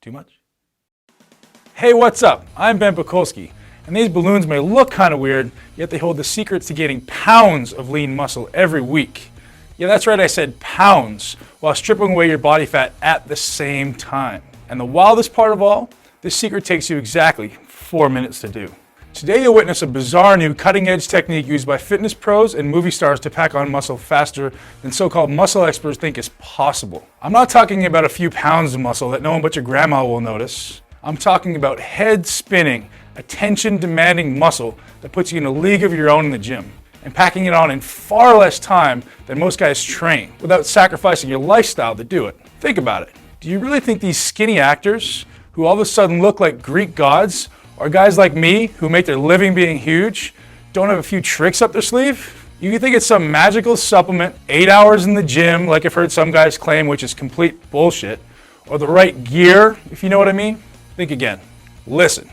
Too much? Hey, what's up? I'm Ben Pakulski, and these balloons may look kind of weird, yet they hold the secrets to gaining pounds of lean muscle every week. Yeah, that's right, I said pounds, while stripping away your body fat at the same time. And the wildest part of all, this secret takes you exactly 4 minutes to do. Today you'll witness a bizarre new cutting-edge technique used by fitness pros and movie stars to pack on muscle faster than so-called muscle experts think is possible. I'm not talking about a few pounds of muscle that no one but your grandma will notice. I'm talking about head-spinning, attention-demanding muscle that puts you in a league of your own in the gym, and packing it on in far less time than most guys train, without sacrificing your lifestyle to do it. Think about it. Do you really think these skinny actors, who all of a sudden look like Greek gods, or guys like me, who make their living being huge, don't have a few tricks up their sleeve? You think it's some magical supplement, 8 hours in the gym, like I've heard some guys claim, which is complete bullshit, or the right gear, if you know what I mean? Think again. Listen,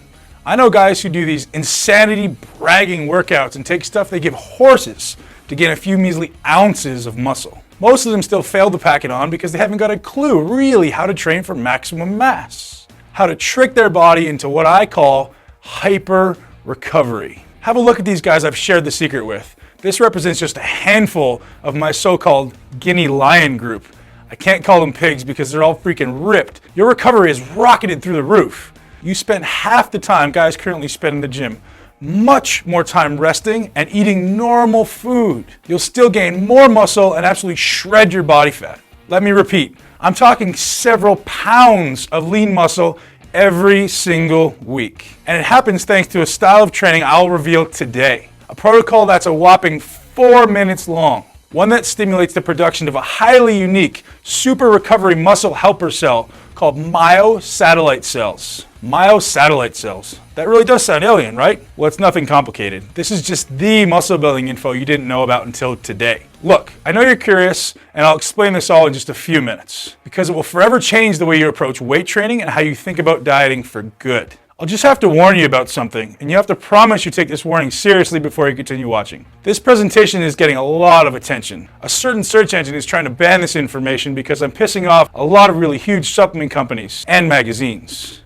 I know guys who do these insanity bragging workouts and take stuff they give horses to gain a few measly ounces of muscle. Most of them still fail to pack it on because they haven't got a clue really how to train for maximum mass. How to trick their body into what I call hyper recovery. Have a look at these guys I've shared the secret with. This represents just a handful of my so-called guinea lion group. I can't call them pigs because they're all freaking ripped. Your recovery is rocketed through the roof. You spend half the time guys currently spend in the gym, much more time resting and eating normal food. You'll still gain more muscle and absolutely shred your body fat. Let me repeat, I'm talking several pounds of lean muscle every single week. And it happens thanks to a style of training I'll reveal today. A protocol that's a whopping 4 minutes long. One that stimulates the production of a highly unique super recovery muscle helper cell called myosatellite cells. Myosatellite cells. That really does sound alien, right? Well, it's nothing complicated. This is just the muscle building info you didn't know about until today. Look, I know you're curious, and I'll explain this all in just a few minutes, because it will forever change the way you approach weight training and how you think about dieting for good. I'll just have to warn you about something, and you have to promise you take this warning seriously before you continue watching. This presentation is getting a lot of attention. A certain search engine is trying to ban this information because I'm pissing off a lot of really huge supplement companies and magazines.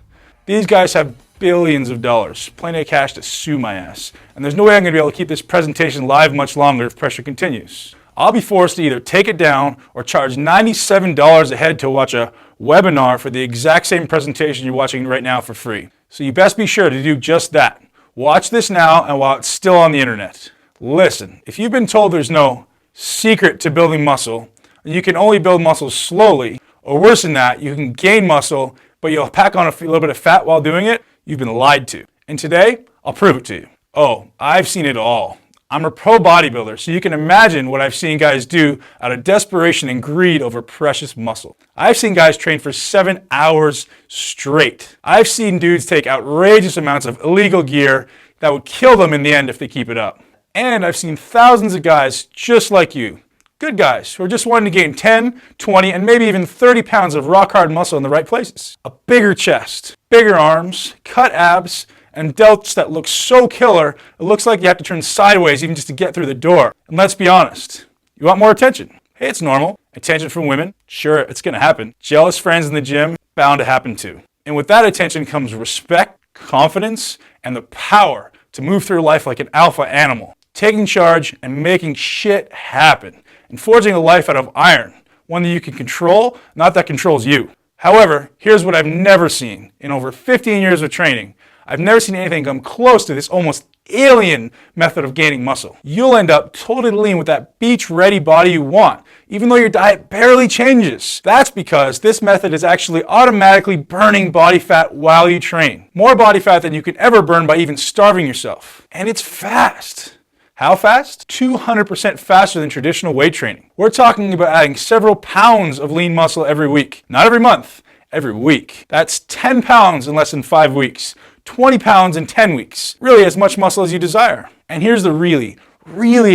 These guys have billions of dollars, plenty of cash to sue my ass, and there's no way I'm going to be able to keep this presentation live much longer if pressure continues. I'll be forced to either take it down or charge $97 a head to watch a webinar for the exact same presentation you're watching right now for free. So you best be sure to do just that. Watch this now and while it's still on the internet. Listen, if you've been told there's no secret to building muscle, and you can only build muscle slowly, or worse than that, you can gain muscle, but you'll pack on a little bit of fat while doing it, you've been lied to. And today, I'll prove it to you. Oh, I've seen it all. I'm a pro bodybuilder, so you can imagine what I've seen guys do out of desperation and greed over precious muscle. I've seen guys train for 7 hours straight. I've seen dudes take outrageous amounts of illegal gear that would kill them in the end if they keep it up. And I've seen thousands of guys just like you, good guys who are just wanting to gain 10, 20, and maybe even 30 pounds of rock hard muscle in the right places. A bigger chest, bigger arms, cut abs, and delts that look so killer, it looks like you have to turn sideways even just to get through the door. And let's be honest, you want more attention? Hey, it's normal. Attention from women? Sure, it's gonna happen. Jealous friends in the gym? Bound to happen too. And with that attention comes respect, confidence, and the power to move through life like an alpha animal, taking charge and making shit happen, and forging a life out of iron, one that you can control, not that controls you. However, here's what I've never seen. In over 15 years of training, I've never seen anything come close to this almost alien method of gaining muscle. You'll end up totally lean with that beach-ready body you want, even though your diet barely changes. That's because this method is actually automatically burning body fat while you train. More body fat than you can ever burn by even starving yourself. And it's fast. How fast? 200% faster than traditional weight training. We're talking about adding several pounds of lean muscle every week. Not every month, every week. That's 10 pounds in less than 5 weeks. 20 pounds in 10 weeks. Really as much muscle as you desire. And here's the really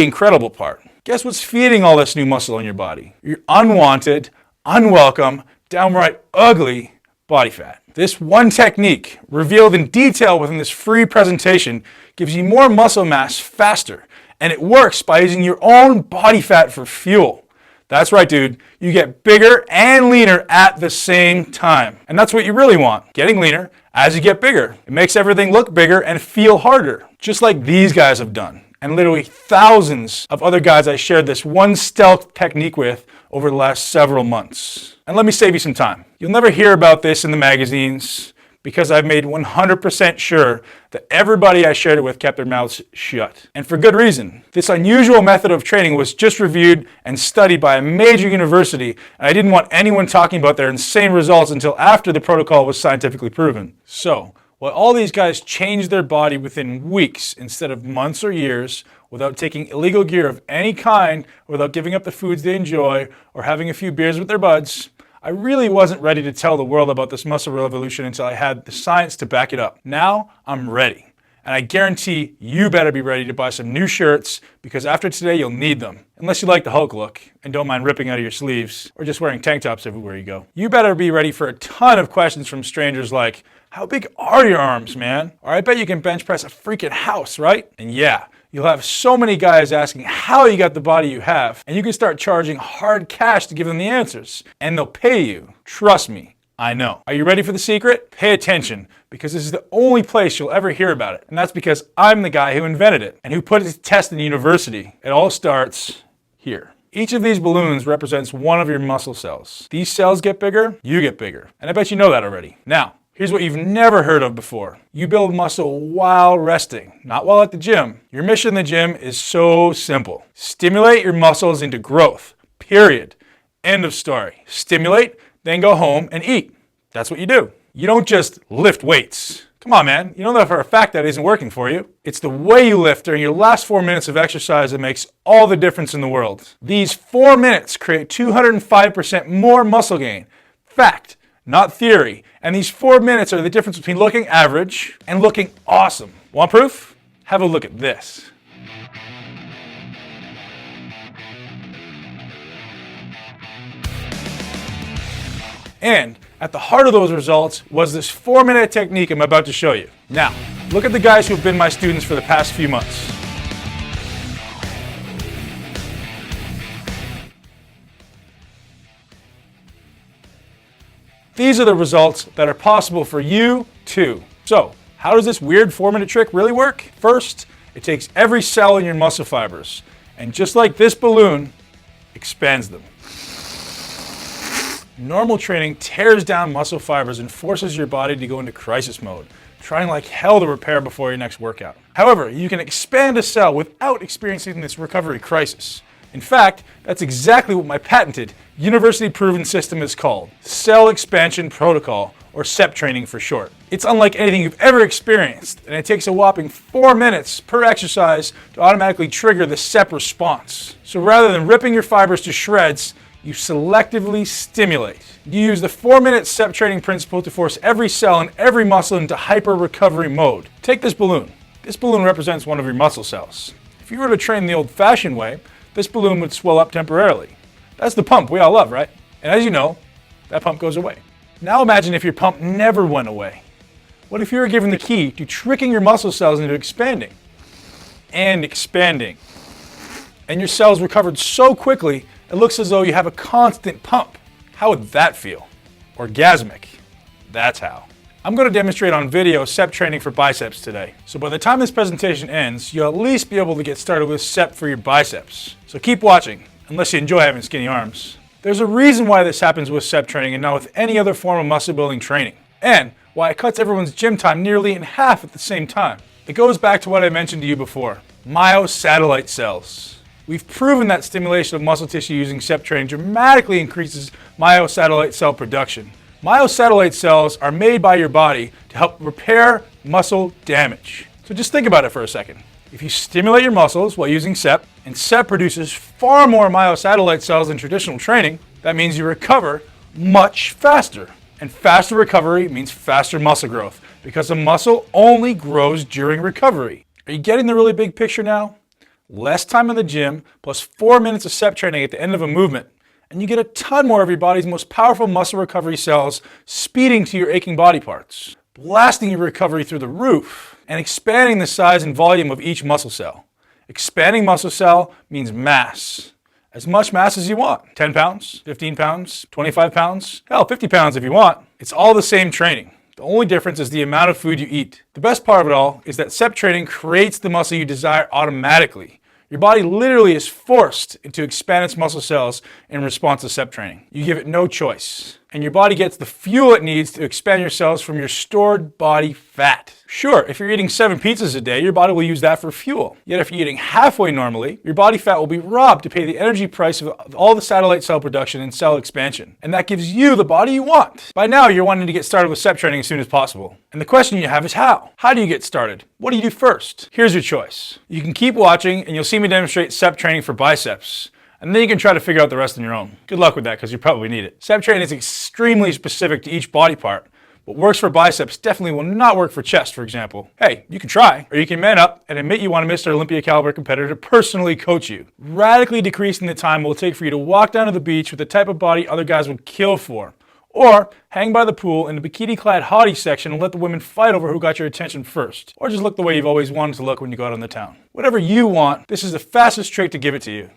incredible part. Guess what's feeding all this new muscle in your body? Your unwanted, unwelcome, downright ugly body fat. This one technique, revealed in detail within this free presentation, gives you more muscle mass faster, and it works by using your own body fat for fuel. That's right, dude. You get bigger and leaner at the same time. And that's what you really want, getting leaner as you get bigger. It makes everything look bigger and feel harder, just like these guys have done. And literally thousands of other guys I shared this one stealth technique with over the last several months. And let me save you some time. You'll never hear about this in the magazines because I've made 100% sure that everybody I shared it with kept their mouths shut. And for good reason. This unusual method of training was just reviewed and studied by a major university, and I didn't want anyone talking about their insane results until after the protocol was scientifically proven. So, while all these guys changed their body within weeks instead of months or years, without taking illegal gear of any kind, without giving up the foods they enjoy, or having a few beers with their buds, I really wasn't ready to tell the world about this muscle revolution until I had the science to back it up. Now, I'm ready. And I guarantee you better be ready to buy some new shirts because after today, you'll need them. Unless you like the Hulk look and don't mind ripping out of your sleeves or just wearing tank tops everywhere you go. You better be ready for a ton of questions from strangers like, how big are your arms, man? Or I bet you can bench press a freaking house, right? And yeah, you'll have so many guys asking how you got the body you have, and you can start charging hard cash to give them the answers, and they'll pay you. Trust me, I know. Are you ready for the secret? Pay attention, because this is the only place you'll ever hear about it, and that's because I'm the guy who invented it, and who put it to test in university. It all starts here. Each of these balloons represents one of your muscle cells. These cells get bigger, you get bigger, and I bet you know that already. Now, here's what you've never heard of before. You build muscle while resting, not while at the gym. Your mission in the gym is so simple. Stimulate your muscles into growth, period. End of story. Stimulate, then go home and eat. That's what you do. You don't just lift weights. Come on, man. You know that for a fact that isn't working for you. It's the way you lift during your last 4 minutes of exercise that makes all the difference in the world. These 4 minutes create 205% more muscle gain. Fact. Not theory. And these 4 minutes are the difference between looking average and looking awesome. Want proof? Have a look at this. And at the heart of those results was this 4-minute technique I'm about to show you. Now, look at the guys who have been my students for the past few months. These are the results that are possible for you too. So, how does this weird 4-minute trick really work? First, it takes every cell in your muscle fibers, and just like this balloon, expands them. Normal training tears down muscle fibers and forces your body to go into crisis mode, trying like hell to repair before your next workout. However, you can expand a cell without experiencing this recovery crisis. In fact, that's exactly what my patented, university-proven system is called, Cell Expansion Protocol, or CEP training for short. It's unlike anything you've ever experienced, and it takes a whopping 4 minutes per exercise to automatically trigger the CEP response. So rather than ripping your fibers to shreds, you selectively stimulate. You use the 4-minute CEP training principle to force every cell and every muscle into hyper-recovery mode. Take this balloon. This balloon represents one of your muscle cells. If you were to train the old-fashioned way, this balloon would swell up temporarily. That's the pump we all love, right? And as you know, that pump goes away. Now imagine if your pump never went away. What if you were given the key to tricking your muscle cells into expanding and expanding, and your cells recovered so quickly it looks as though you have a constant pump? How would that feel? Orgasmic. That's how. I'm going to demonstrate on video CEP training for biceps today. So by the time this presentation ends, you'll at least be able to get started with CEP for your biceps. So keep watching, unless you enjoy having skinny arms. There's a reason why this happens with CEP training and not with any other form of muscle building training, and why it cuts everyone's gym time nearly in half at the same time. It goes back to what I mentioned to you before, myosatellite cells. We've proven that stimulation of muscle tissue using CEP training dramatically increases myosatellite cell production. Myosatellite cells are made by your body to help repair muscle damage. So just think about it for a second. If you stimulate your muscles while using CEP, and CEP produces far more myosatellite cells than traditional training, that means you recover much faster. And faster recovery means faster muscle growth, because a muscle only grows during recovery. Are you getting the really big picture now? Less time in the gym, plus 4 minutes of CEP training at the end of a movement, and you get a ton more of your body's most powerful muscle recovery cells speeding to your aching body parts, blasting your recovery through the roof, and expanding the size and volume of each muscle cell. Expanding muscle cell means mass, as much mass as you want. 10 pounds, 15 pounds, 25 pounds, hell, 50 pounds if you want. It's all the same training. The only difference is the amount of food you eat. The best part of it all is that SEP training creates the muscle you desire automatically. Your body literally is forced to expand its muscle cells in response to SEP training. You give it no choice. And your body gets the fuel it needs to expand your cells from your stored body fat. Sure, if you're eating 7 pizzas a day, your body will use that for fuel. Yet if you're eating halfway normally, your body fat will be robbed to pay the energy price of all the satellite cell production and cell expansion. And that gives you the body you want. By now, you're wanting to get started with SEP training as soon as possible. And the question you have is how? How do you get started? What do you do first? Here's your choice. You can keep watching and you'll see me demonstrate SEP training for biceps. And then you can try to figure out the rest on your own. Good luck with that because you probably need it. SEP training is extremely specific to each body part. What works for biceps definitely will not work for chest, for example. Hey, you can try, or you can man up and admit you want a Mr. Olympia caliber competitor to personally coach you. Radically decreasing the time it will take for you to walk down to the beach with the type of body other guys would kill for. Or hang by the pool in the bikini-clad hottie section and let the women fight over who got your attention first. Or just look the way you've always wanted to look when you go out on the town. Whatever you want, this is the fastest trick to give it to you.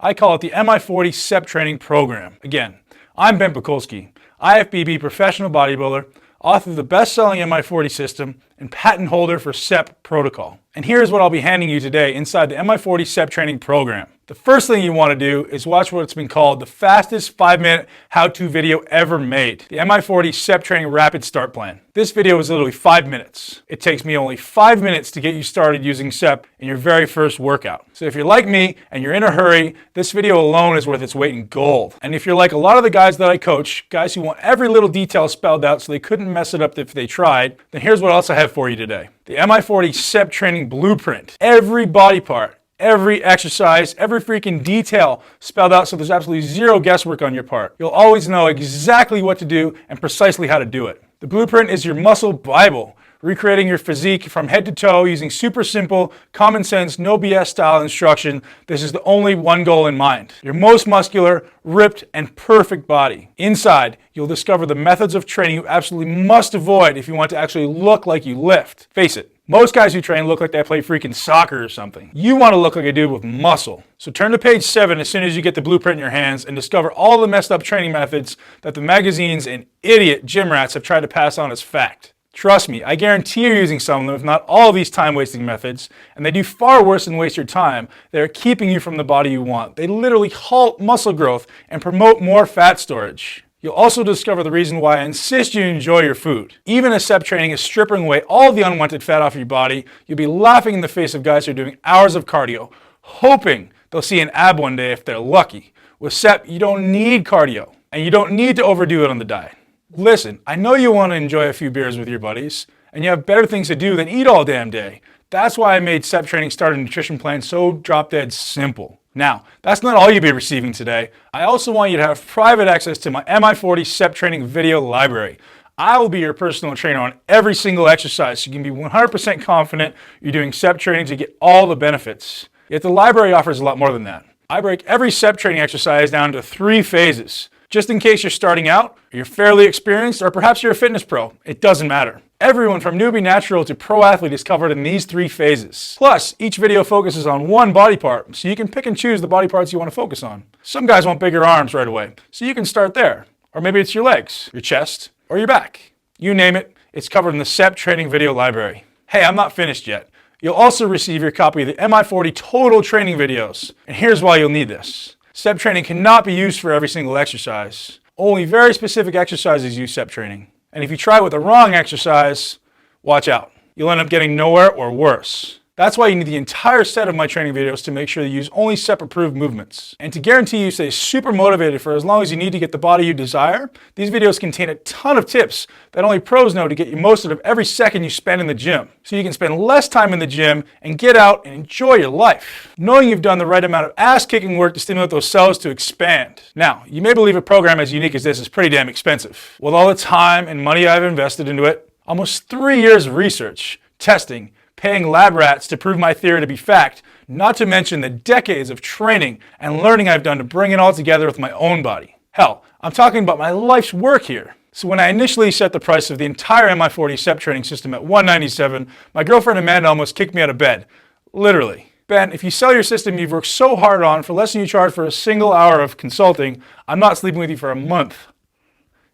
I call it the MI40 SEP training program. Again, I'm Ben Pakulski, IFBB professional bodybuilder, author of the best-selling MI40 system, and patent holder for SEP protocol. And here's what I'll be handing you today inside the MI40 SEP training program. The first thing you want to do is watch what's been called the fastest 5-minute how-to video ever made, the MI40 SEP training rapid start plan. This video is literally 5 minutes. It takes me only 5 minutes to get you started using SEP in your very first workout. So if you're like me and you're in a hurry, this video alone is worth its weight in gold. And if you're like a lot of the guys that I coach, guys who want every little detail spelled out so they couldn't mess it up if they tried, then here's what else I have for you today. The MI40 SEP training blueprint. Every body part, every exercise, every freaking detail spelled out so there's absolutely zero guesswork on your part. You'll always know exactly what to do and precisely how to do it. The blueprint is your muscle Bible, recreating your physique from head to toe using super simple, common sense, no BS style instruction. This is the only one goal in mind. Your most muscular, ripped, and perfect body. Inside, you'll discover the methods of training you absolutely must avoid if you want to actually look like you lift. Face it, most guys who train look like they play freaking soccer or something. You want to look like a dude with muscle. So turn to page 7 as soon as you get the blueprint in your hands and discover all the messed up training methods that the magazines and idiot gym rats have tried to pass on as fact. Trust me, I guarantee you're using some of them, if not all of these time-wasting methods, and they do far worse than waste your time. They're keeping you from the body you want. They literally halt muscle growth and promote more fat storage. You'll also discover the reason why I insist you enjoy your food. Even as SEP training is stripping away all the unwanted fat off your body, you'll be laughing in the face of guys who are doing hours of cardio, hoping they'll see an ab one day if they're lucky. With SEP, you don't need cardio, and you don't need to overdo it on the diet. Listen, I know you want to enjoy a few beers with your buddies, and you have better things to do than eat all damn day. That's why I made SEP training starter nutrition plan so drop-dead simple. Now, that's not all you'll be receiving today. I also want you to have private access to my MI40 SEP training video library. I will be your personal trainer on every single exercise, so you can be 100% confident you're doing SEP training to get all the benefits. Yet the library offers a lot more than that. I break every SEP training exercise down into 3 phases. Just in case you're starting out, or you're fairly experienced, or perhaps you're a fitness pro, it doesn't matter. Everyone from newbie natural to pro athlete is covered in these 3 phases. Plus, each video focuses on one body part, so you can pick and choose the body parts you want to focus on. Some guys want bigger arms right away, so you can start there. Or maybe it's your legs, your chest, or your back. You name it, it's covered in the SEP training video library. Hey, I'm not finished yet. You'll also receive your copy of the MI40 total training videos. And here's why you'll need this. SEP training cannot be used for every single exercise. Only very specific exercises use SEP training. And if you try with the wrong exercise, watch out. You'll end up getting nowhere or worse. That's why you need the entire set of my training videos to make sure you use only SEP approved movements. And to guarantee you stay super motivated for as long as you need to get the body you desire, these videos contain a ton of tips that only pros know to get you most out of every second you spend in the gym. So you can spend less time in the gym and get out and enjoy your life, knowing you've done the right amount of ass-kicking work to stimulate those cells to expand. Now, you may believe a program as unique as this is pretty damn expensive. With all the time and money I've invested into it, almost 3 years of research, testing, paying lab rats to prove my theory to be fact, not to mention the decades of training and learning I've done to bring it all together with my own body. Hell, I'm talking about my life's work here. So when I initially set the price of the entire MI40 SEP training system at $197, my girlfriend Amanda almost kicked me out of bed. Literally. Ben, if you sell your system you've worked so hard on for less than you charge for a single hour of consulting, I'm not sleeping with you for a month.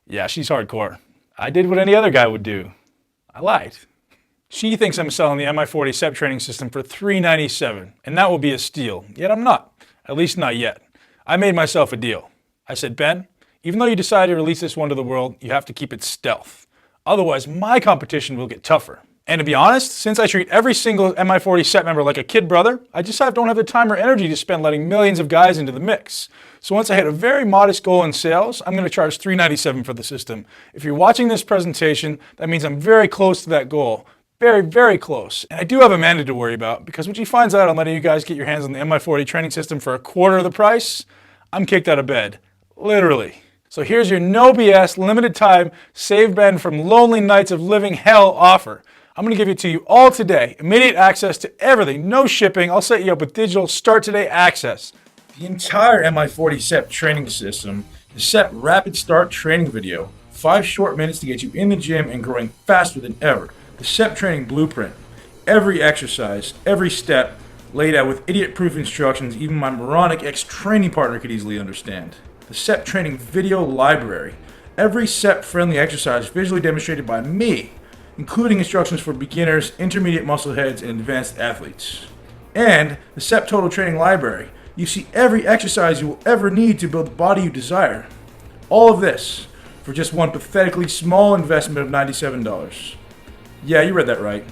Yeah, she's hardcore. I did what any other guy would do. I lied. She thinks I'm selling the MI40 SEP training system for $397, and that will be a steal. Yet I'm not. At least not yet. I made myself a deal. I said, Ben, even though you decided to release this one to the world, you have to keep it stealth. Otherwise, my competition will get tougher. And to be honest, since I treat every single MI40 SEP member like a kid brother, I just don't have the time or energy to spend letting millions of guys into the mix. So once I hit a very modest goal in sales, I'm going to charge $397 for the system. If you're watching this presentation, that means I'm very close to that goal. Very, very close. And I do have Amanda to worry about, because when she finds out I'm letting you guys get your hands on the MI40 training system for a quarter of the price, I'm kicked out of bed. Literally. So here's your no BS, limited time, save Ben from lonely nights of living hell offer. I'm going to give it to you all today. Immediate access to everything, no shipping. I'll set you up with digital start today access. The entire MI40 SEP training system, the SEP rapid start training video, 5 short minutes to get you in the gym and growing faster than ever. The SEP training blueprint, every exercise, every step, laid out with idiot-proof instructions even my moronic ex-training partner could easily understand. The SEP training video library, every SEP-friendly exercise visually demonstrated by me, including instructions for beginners, intermediate muscle heads, and advanced athletes. And the SEP total training library, you see every exercise you will ever need to build the body you desire. All of this for just one pathetically small investment of $97. Yeah, you read that right.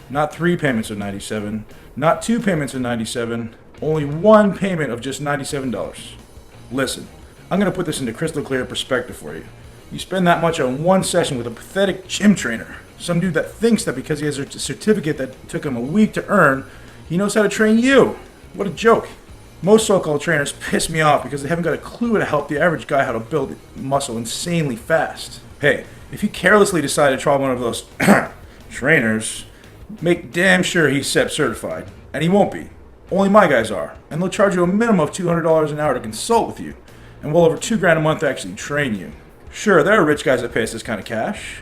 Not 3 payments of $97, not 2 payments of $97, only 1 payment of just $97. Listen, I'm going to put this into crystal clear perspective for you. You spend that much on one session with a pathetic gym trainer, some dude that thinks that because he has a certificate that took him a week to earn, he knows how to train you. What a joke. Most so-called trainers piss me off because they haven't got a clue how to help the average guy how to build muscle insanely fast. Hey, if you carelessly decide to try one of those trainers, make damn sure he's SEP certified. And he won't be. Only my guys are. And they'll charge you a minimum of $200 an hour to consult with you, and well over $2,000 a month to actually train you. Sure, there are rich guys that pay us this kind of cash.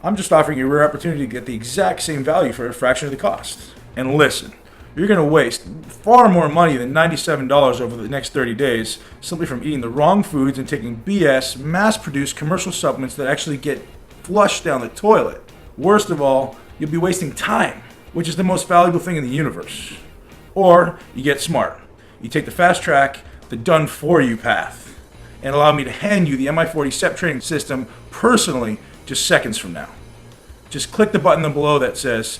I'm just offering you a rare opportunity to get the exact same value for a fraction of the cost. And listen, you're going to waste far more money than $97 over the next 30 days simply from eating the wrong foods and taking BS, mass-produced commercial supplements that actually get flushed down the toilet. Worst of all, you'll be wasting time, which is the most valuable thing in the universe. Or you get smart. You take the fast track, the done-for-you path, and allow me to hand you the MI40 SEP training system personally just seconds from now. Just click the button below that says,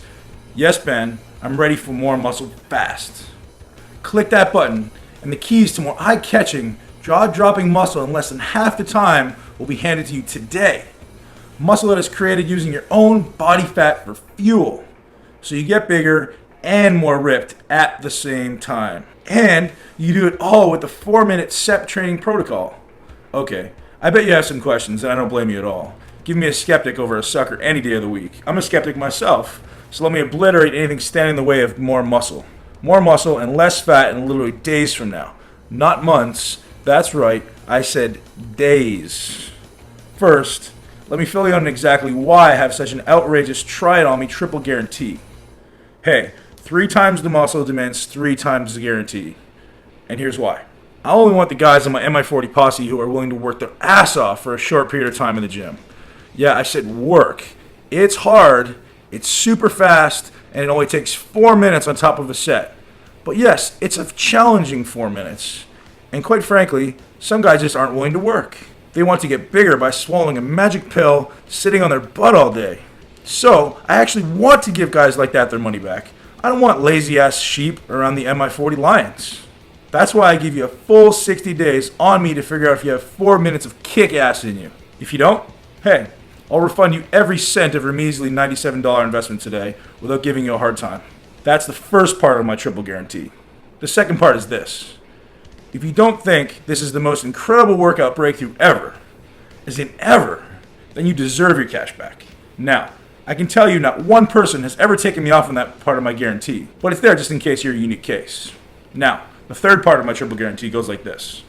"Yes, Ben, I'm ready for more muscle fast." Click that button, and the keys to more eye-catching, jaw-dropping muscle in less than half the time will be handed to you today. Muscle that is created using your own body fat for fuel, so you get bigger and more ripped at the same time. And you do it all with the 4-minute SEP training protocol. Okay, I bet you have some questions, and I don't blame you at all. Give me a skeptic over a sucker any day of the week. I'm a skeptic myself, so let me obliterate anything standing in the way of more muscle. More muscle and less fat in literally days from now. Not months. That's right, I said days. First, let me fill you in on exactly why I have such an outrageous try-it-on-me triple guarantee. Hey, 3 times the muscle demands 3 times the guarantee. And here's why. I only want the guys in my MI40 posse who are willing to work their ass off for a short period of time in the gym. Yeah, I said work. It's hard, it's super fast, and it only takes 4 minutes on top of a set. But yes, it's a challenging 4 minutes. And quite frankly, some guys just aren't willing to work. They want to get bigger by swallowing a magic pill, sitting on their butt all day. So, I actually want to give guys like that their money back. I don't want lazy-ass sheep around the MI40 lions. That's why I give you a full 60 days on me to figure out if you have 4 minutes of kick-ass in you. If you don't, hey, I'll refund you every cent of your measly $97 investment today without giving you a hard time. That's the first part of my triple guarantee. The second part is this. If you don't think this is the most incredible workout breakthrough ever, as in ever, then you deserve your cash back. Now, I can tell you not one person has ever taken me off on that part of my guarantee, but it's there just in case you're a unique case. Now, the third part of my triple guarantee goes like this.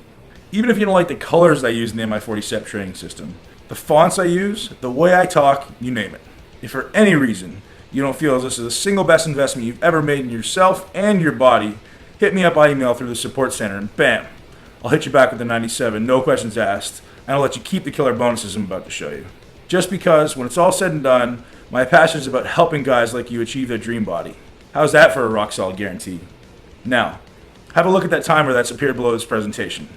Even if you don't like the colors I use in the MI40 SEP training system, the fonts I use, the way I talk, you name it. If for any reason you don't feel as this is the single best investment you've ever made in yourself and your body, hit me up by email through the support center and bam, I'll hit you back with the 97, no questions asked, and I'll let you keep the killer bonuses I'm about to show you. Just because, when it's all said and done, my passion is about helping guys like you achieve their dream body. How's that for a rock solid guarantee? Now, have a look at that timer that's appeared below this presentation.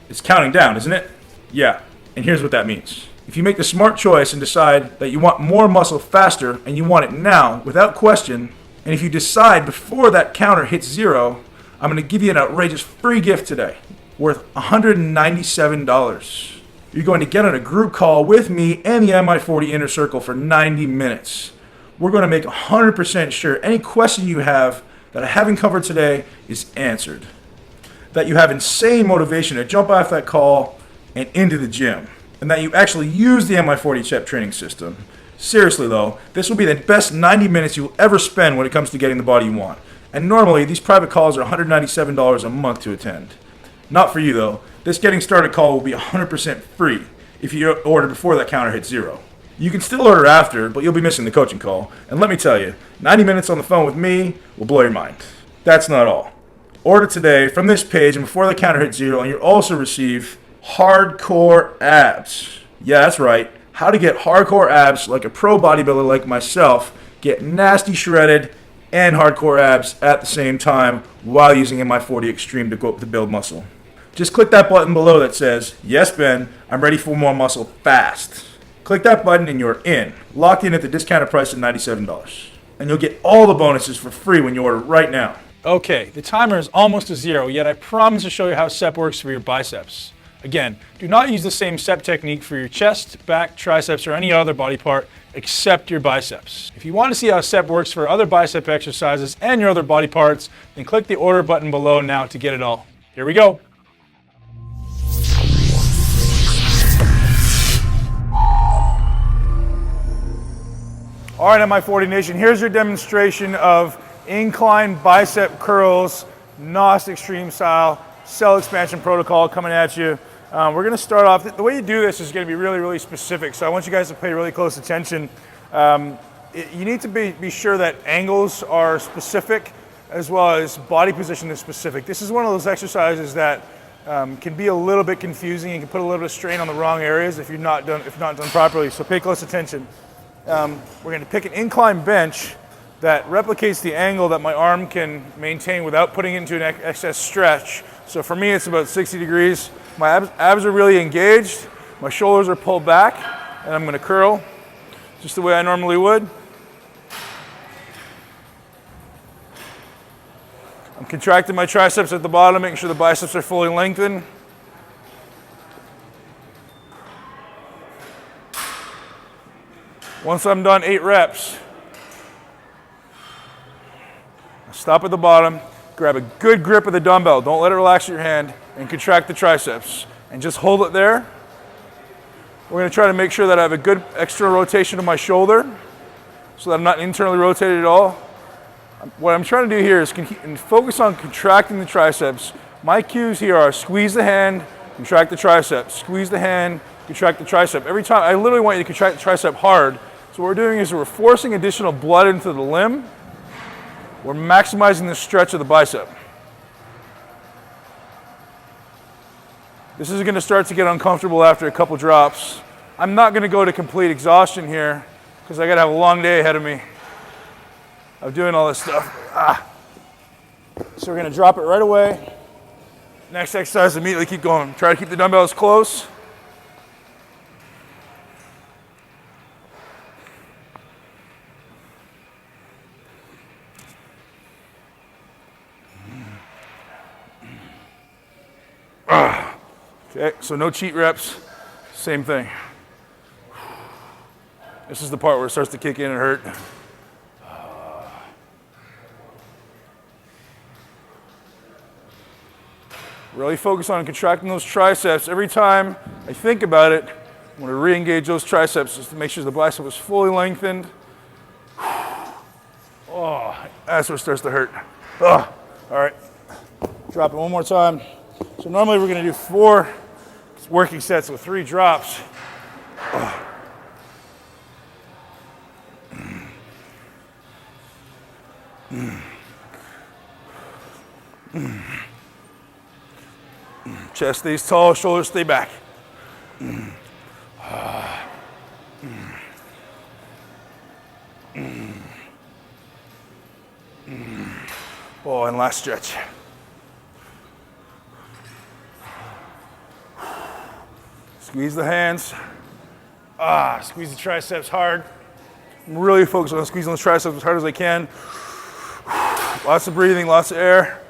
It's counting down, isn't it? Yeah, and here's what that means. If you make the smart choice and decide that you want more muscle faster and you want it now, without question, and if you decide before that counter hits 0, I'm going to give you an outrageous free gift today, worth $197. You're going to get on a group call with me and the MI40 Inner Circle for 90 minutes. We're going to make 100% sure any question you have that I haven't covered today is answered. That you have insane motivation to jump off that call and into the gym. And that you actually use the MI40 step training system. Seriously though, this will be the best 90 minutes you'll ever spend when it comes to getting the body you want. And normally, these private calls are $197 a month to attend. Not for you though. This getting started call will be 100% free if you order before that counter hits 0. You can still order after, but you'll be missing the coaching call. And let me tell you, 90 minutes on the phone with me will blow your mind. That's not all. Order today from this page and before the counter hits 0, and you'll also receive hardcore abs. Yeah, that's right. How to get hardcore abs like a pro bodybuilder like myself, get nasty shredded and hardcore abs at the same time while using MI40 Extreme to build muscle. Just click that button below that says, yes, Ben, I'm ready for more muscle fast. Click that button and you're in. Locked in at the discounted price of $97. And you'll get all the bonuses for free when you order right now. Okay, the timer is almost to 0, yet I promise to show you how SEP works for your biceps. Again, do not use the same SEP technique for your chest, back, triceps, or any other body part except your biceps. If you want to see how SEP works for other bicep exercises and your other body parts, then click the order button below now to get it all. Here we go. All right, MI40 Nation, here's your demonstration of incline bicep curls, NOS Extreme style, cell expansion protocol coming at you. We're going to start off, the way you do this is going to be really, really specific, so I want you guys to pay really close attention. You need to be sure that angles are specific as well as body position is specific. This is one of those exercises that can be a little bit confusing and can put a little bit of strain on the wrong areas if not done properly, so pay close attention. We're going to pick an incline bench that replicates the angle that my arm can maintain without putting it into an excess stretch. So for me, it's about 60 degrees. My abs are really engaged, my shoulders are pulled back, and I'm going to curl just the way I normally would. I'm contracting my triceps at the bottom, making sure the biceps are fully lengthened. Once I'm done 8 reps, stop at the bottom, grab a good grip of the dumbbell, don't let it relax your hand, and contract the triceps. And just hold it there. We're going to try to make sure that I have a good external rotation of my shoulder so that I'm not internally rotated at all. What I'm trying to do here is focus on contracting the triceps. My cues here are squeeze the hand, contract the tricep, squeeze the hand, contract the tricep. Every time, I literally want you to contract the tricep hard. So what we're doing is we're forcing additional blood into the limb. We're maximizing the stretch of the bicep. This is going to start to get uncomfortable after a couple drops. I'm not going to go to complete exhaustion here because I got to have a long day ahead of me of doing all this stuff. So we're going to drop it right away. Next exercise, immediately keep going. Try to keep the dumbbells close. Okay, so no cheat reps, same thing. This is the part where it starts to kick in and hurt. Really focus on contracting those triceps. Every time I think about it, I want to re-engage those triceps just to make sure the bicep is fully lengthened. Oh, that's where it starts to hurt. Oh, all right, drop it one more time. So normally we're going to do 4 working sets with 3 drops. Chest stays tall, shoulders stay back. Oh, and last stretch. Squeeze the hands. Squeeze the triceps hard. I'm really focused on squeezing the triceps as hard as I can. Lots of breathing, lots of air.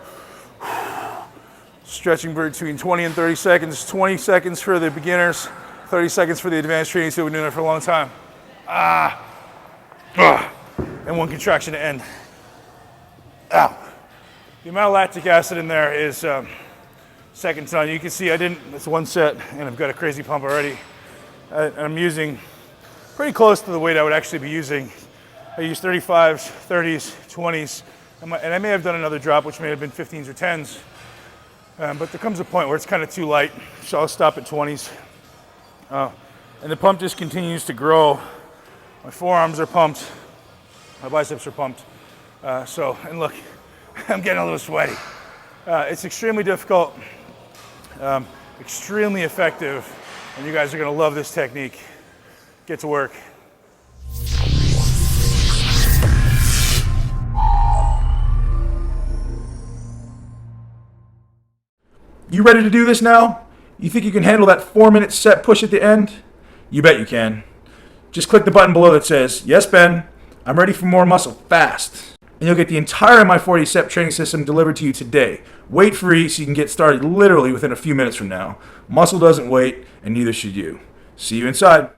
Stretching between 20 and 30 seconds. 20 seconds for the beginners, 30 seconds for the advanced training, so we've been doing it for a long time. And one contraction to end. Ow. The amount of lactic acid in there is second to none. You can see it's one set and I've got a crazy pump already. I'm using pretty close to the weight I would actually be using. I use 35s, 30s, 20s, and I may have done another drop, which may have been 15s or 10s. But there comes a point where it's kind of too light, so I'll stop at 20s. And the pump just continues to grow. My forearms are pumped, my biceps are pumped. And look, I'm getting a little sweaty. It's extremely difficult, extremely effective, and you guys are gonna love this technique. Get to work. You ready to do this now? You think you can handle that 4-minute set push at the end? You bet you can. Just click the button below that says, "Yes, Ben, I'm ready for more muscle fast." And you'll get the entire MI40 SEP training system delivered to you today. Weight free, so you can get started literally within a few minutes from now. Muscle doesn't wait, and neither should you. See you inside.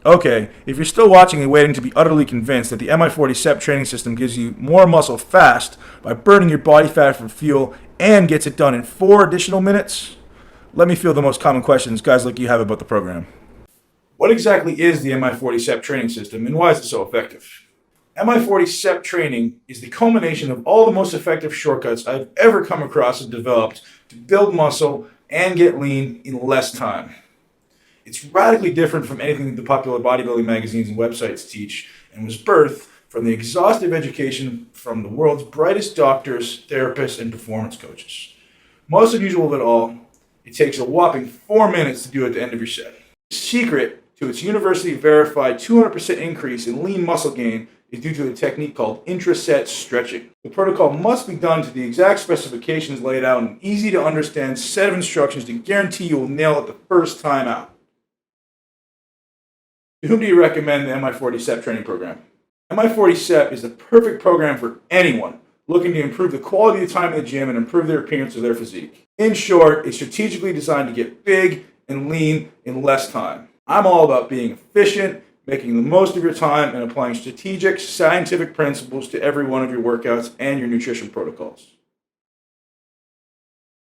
Okay, if you're still watching and waiting to be utterly convinced that the MI40 SEP training system gives you more muscle fast by burning your body fat for fuel and gets it done in 4 additional minutes, let me field the most common questions guys like you have about the program. What exactly is the MI40 SEP training system and why is it so effective? MI40 SEP training is the culmination of all the most effective shortcuts I've ever come across and developed to build muscle and get lean in less time. It's radically different from anything the popular bodybuilding magazines and websites teach, and was birthed from the exhaustive education from the world's brightest doctors, therapists, and performance coaches. Most unusual of it all, it takes a whopping 4 minutes to do at the end of your set. The secret to its university-verified 200% increase in lean muscle gain is due to a technique called intra-set stretching. The protocol must be done to the exact specifications laid out in an easy-to-understand set of instructions to guarantee you will nail it the first time out. To whom do you recommend the MI40 SEP training program? MI40 SEP is the perfect program for anyone looking to improve the quality of time in the gym and improve their appearance or their physique. In short, it's strategically designed to get big and lean in less time. I'm all about being efficient, making the most of your time, and applying strategic, scientific principles to every one of your workouts and your nutrition protocols.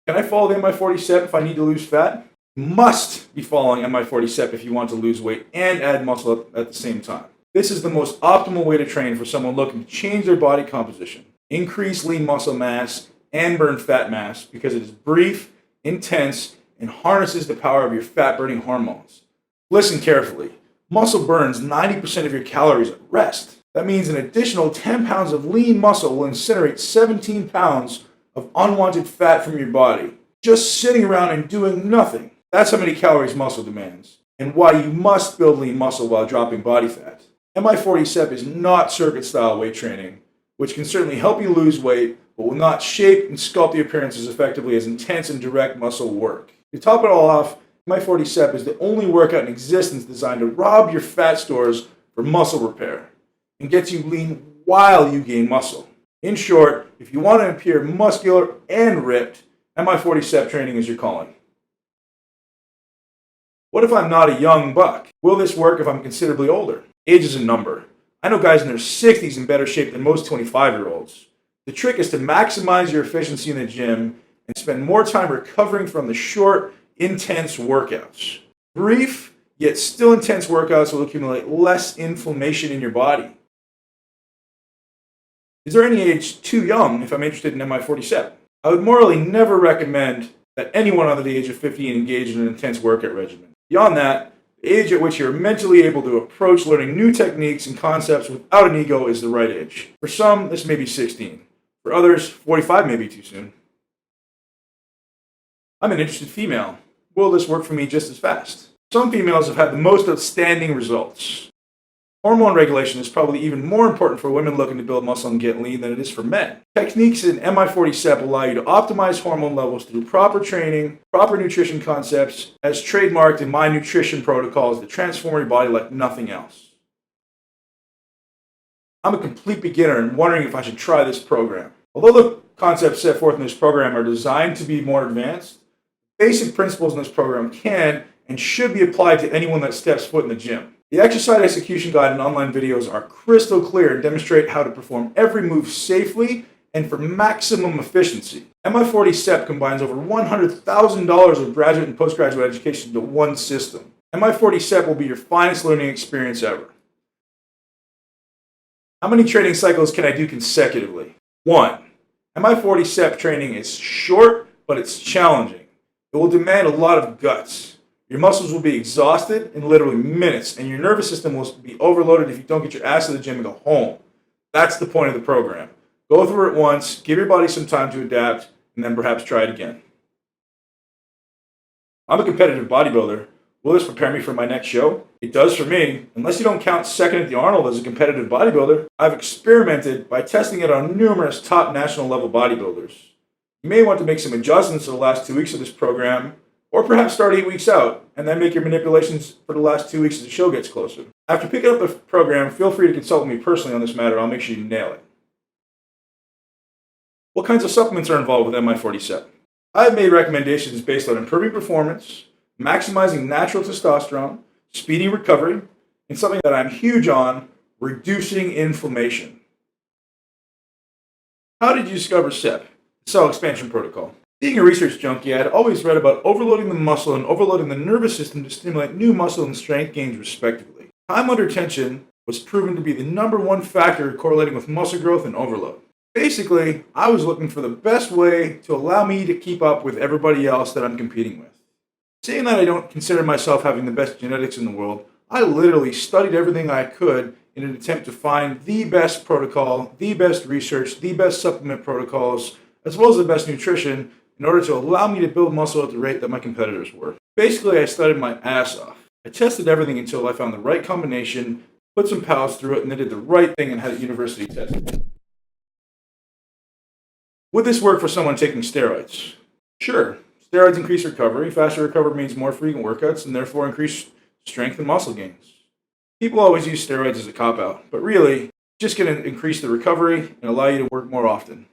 Can I follow the MI40 SEP if I need to lose fat? Must be following MI40 SEP if you want to lose weight and add muscle up at the same time. This is the most optimal way to train for someone looking to change their body composition, increase lean muscle mass, and burn fat mass because it is brief, intense, and harnesses the power of your fat-burning hormones. Listen carefully. Muscle burns 90% of your calories at rest. That means an additional 10 pounds of lean muscle will incinerate 17 pounds of unwanted fat from your body, just sitting around and doing nothing. That's how many calories muscle demands, and why you must build lean muscle while dropping body fat. MI40 SEP is not circuit-style weight training, which can certainly help you lose weight, but will not shape and sculpt the appearance as effectively as intense and direct muscle work. To top it all off, MI40 SEP is the only workout in existence designed to rob your fat stores for muscle repair and gets you lean while you gain muscle. In short, if you want to appear muscular and ripped, MI40 SEP training is your calling. What if I'm not a young buck? Will this work if I'm considerably older? Age is a number. I know guys in their 60s in better shape than most 25-year-olds. The trick is to maximize your efficiency in the gym and spend more time recovering from the short, intense workouts. Brief, yet still intense workouts will accumulate less inflammation in your body. Is there any age too young if I'm interested in MI40 SEP? I would morally never recommend that anyone under the age of 50 engaged in an intense workout regimen. Beyond that, the age at which you're mentally able to approach learning new techniques and concepts without an ego is the right age. For some, this may be 16. For others, 45 may be too soon. I'm an interested female. Will this work for me just as fast? Some females have had the most outstanding results. Hormone regulation is probably even more important for women looking to build muscle and get lean than it is for men. Techniques in MI40 SEP allow you to optimize hormone levels through proper training, proper nutrition concepts, as trademarked in my nutrition protocols that transform your body like nothing else. I'm a complete beginner and wondering if I should try this program. Although the concepts set forth in this program are designed to be more advanced, basic principles in this program can and should be applied to anyone that steps foot in the gym. The exercise execution guide and online videos are crystal clear and demonstrate how to perform every move safely and for maximum efficiency. MI40 SEP combines over $100,000 of graduate and postgraduate education into one system. MI40 SEP will be your finest learning experience ever. How many training cycles can I do consecutively? 1. MI40 SEP training is short, but it's challenging. It will demand a lot of guts. Your muscles will be exhausted in literally minutes, and your nervous system will be overloaded if you don't get your ass to the gym and go home. That's the point of the program. Go through it once, give your body some time to adapt, and then perhaps try it again. I'm a competitive bodybuilder. Will this prepare me for my next show? It does for me. Unless you don't count second at the Arnold as a competitive bodybuilder, I've experimented by testing it on numerous top national level bodybuilders. You may want to make some adjustments to the last 2 weeks of this program, or perhaps start 8 weeks out, and then make your manipulations for the last 2 weeks as the show gets closer. After picking up the program, feel free to consult with me personally on this matter. I'll make sure you nail it. What kinds of supplements are involved with MI40 SEP? I have made recommendations based on improving performance, maximizing natural testosterone, speeding recovery, and something that I'm huge on, reducing inflammation. How did you discover SEP, the Cell Expansion Protocol? Being a research junkie, I had always read about overloading the muscle and overloading the nervous system to stimulate new muscle and strength gains respectively. Time under tension was proven to be the #1 factor correlating with muscle growth and overload. Basically, I was looking for the best way to allow me to keep up with everybody else that I'm competing with. Seeing that I don't consider myself having the best genetics in the world, I literally studied everything I could in an attempt to find the best protocol, the best research, the best supplement protocols, as well as the best nutrition in order to allow me to build muscle at the rate that my competitors were. Basically, I studied my ass off. I tested everything until I found the right combination, put some pals through it, and then did the right thing and had it university tested. Would this work for someone taking steroids? Sure. Steroids increase recovery. Faster recovery means more frequent workouts and therefore increased strength and muscle gains. People always use steroids as a cop-out, but really, it's just going to increase the recovery and allow you to work more often.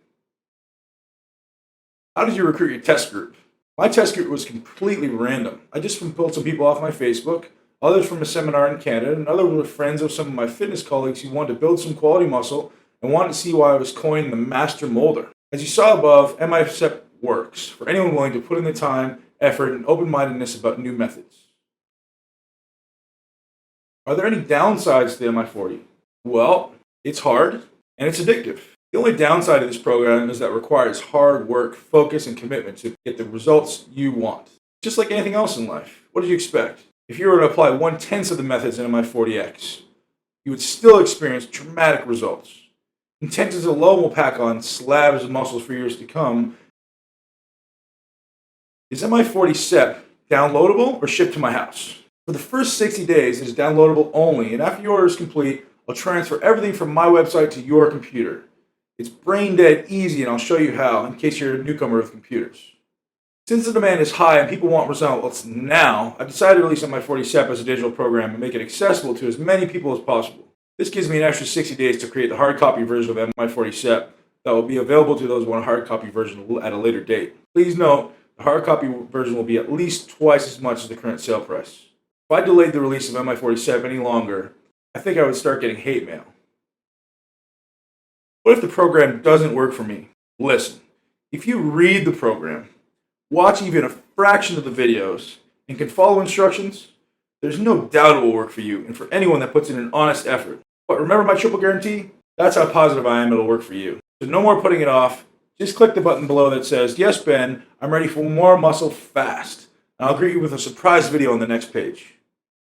How did you recruit your test group? My test group was completely random. I just pulled some people off my Facebook, others from a seminar in Canada, and others were friends of some of my fitness colleagues who wanted to build some quality muscle and wanted to see why I was coined the master molder. As you saw above, MI40 works for anyone willing to put in the time, effort, and open-mindedness about new methods. Are there any downsides to MI40? Well, it's hard and it's addictive. The only downside of this program is that it requires hard work, focus, and commitment to get the results you want. Just like anything else in life, what did you expect? If you were to apply 1/10 of the methods in MI40X, you would still experience dramatic results. Intensity alone will pack on slabs of muscles for years to come. Is MI40 SEP downloadable or shipped to my house? For the first 60 days, it is downloadable only, and after your order is complete, I'll transfer everything from my website to your computer. It's brain dead easy, and I'll show you how in case you're a newcomer with computers. Since the demand is high and people want results now, I've decided to release MI40 SEP as a digital program and make it accessible to as many people as possible. This gives me an extra 60 days to create the hard copy version of MI40 SEP that will be available to those who want a hard copy version at a later date. Please note, the hard copy version will be at least twice as much as the current sale price. If I delayed the release of MI40 SEP any longer, I think I would start getting hate mail. What if the program doesn't work for me? Listen, if you read the program, watch even a fraction of the videos, and can follow instructions, there's no doubt it will work for you and for anyone that puts in an honest effort. But remember my triple guarantee? That's how positive I am it'll work for you. So no more putting it off. just click the button below that says, "Yes, Ben, I'm ready for more muscle fast." And I'll greet you with a surprise video on the next page.